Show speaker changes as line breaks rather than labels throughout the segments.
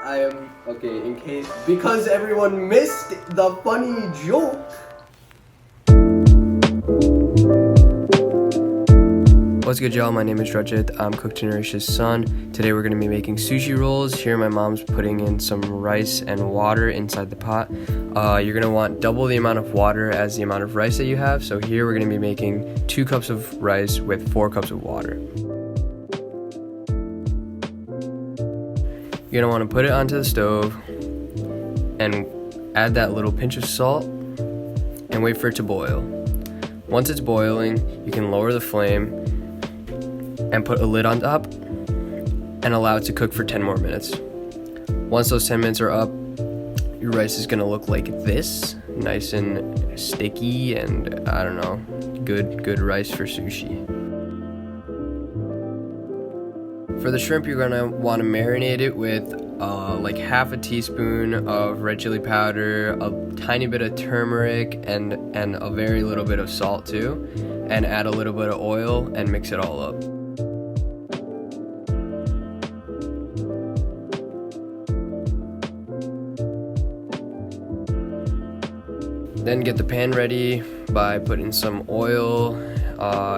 I am, okay, in case, because everyone missed the funny joke. What's good, y'all? My name is Rajit. I'm Cook to Nourish His Son. Today we're going to be making sushi rolls. Here my mom's putting in some rice and water inside the pot. You're going to want double the amount of water as the amount of rice that you have. So here we're going to be making 2 cups of rice with 4 cups of water. You're going to want to put it onto the stove and add that little pinch of salt and wait for it to boil. Once it's boiling, you can lower the flame and put a lid on top and allow it to cook for 10 more minutes. Once those 10 minutes are up, your rice is gonna look like this, nice and sticky, and I don't know, good rice for sushi. For the shrimp, you're gonna wanna marinate it with like half a teaspoon of red chili powder, a tiny bit of turmeric, and a very little bit of salt too, and add a little bit of oil and mix it all up. Then get the pan ready by putting some oil,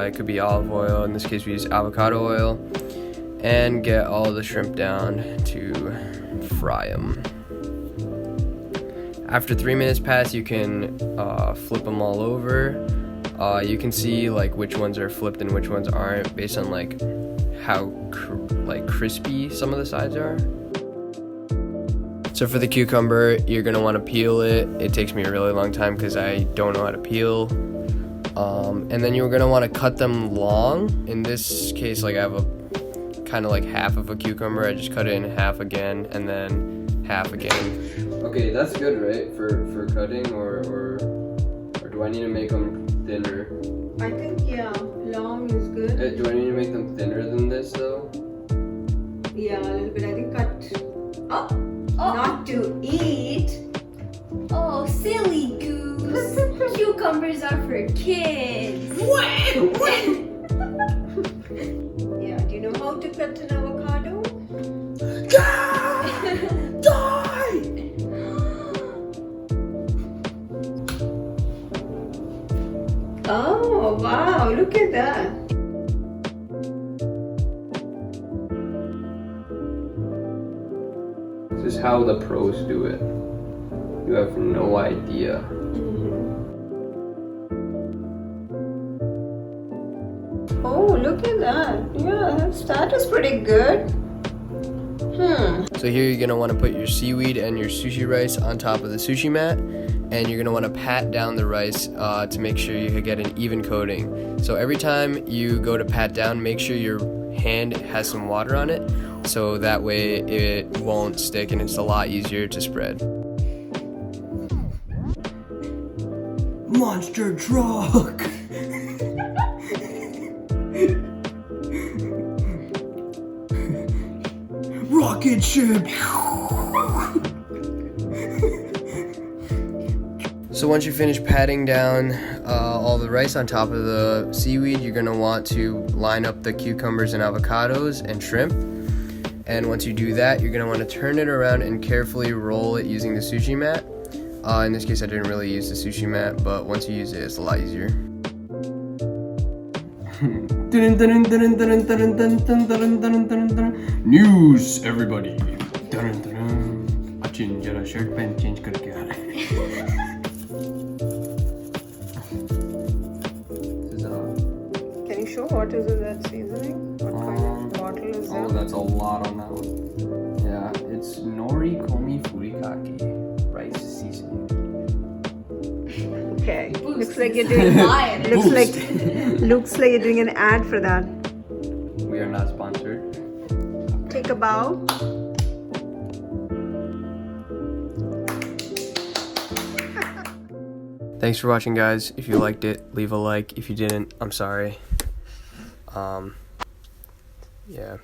it could be olive oil, in this case we use avocado oil, and get all the shrimp down to fry them. After 3 minutes pass, you can flip them all over. You can see like which ones are flipped and which ones aren't based on like how crispy some of the sides are. So for the cucumber, you're gonna wanna peel it. It takes me a really long time because I don't know how to peel. And then you're gonna wanna cut them long. In this case, like I have a kind of like half of a cucumber. I just cut it in half again and then half again. Okay, that's good, right? For cutting, or do I need to make them thinner?
I think, yeah, long is good.
Do I need to make them thinner than this though?
Yeah, a little bit. I think cut. Oh. Not to eat.
Oh, silly goose. Cucumbers are for kids.
Yeah, do you know how to cut an avocado?
Die!
Oh, wow, look at that.
This is how the pros do it. You have no idea.
Oh, look at that. Yeah, that is pretty good.
So here you're gonna wanna put your seaweed and your sushi rice on top of the sushi mat, and you're gonna wanna pat down the rice to make sure you get an even coating. So every time you go to pat down, make sure your hand has some water on it, so that way it won't stick and it's a lot easier to spread. Monster truck! Rocket ship! So once you finish patting down all the rice on top of the seaweed, you're gonna want to line up the cucumbers and avocados and shrimp. And once you do that, you're gonna want to turn it around and carefully roll it using the sushi mat. In this case, I didn't really use the sushi mat, but once you use it, it's a lot easier. News, everybody. Shirt pant change करके आ रहा है.
Can you show what is that seasoning? What kind of bottle is that?
Oh, that's a lot on that one. Yeah, it's nori komi furikake rice seasoning.
Okay, looks like you're doing. looks like you're doing an ad for that.
We are not sponsored.
Take a bow.
Thanks for watching, guys. If you liked it, leave a like. If you didn't, I'm sorry. Yeah.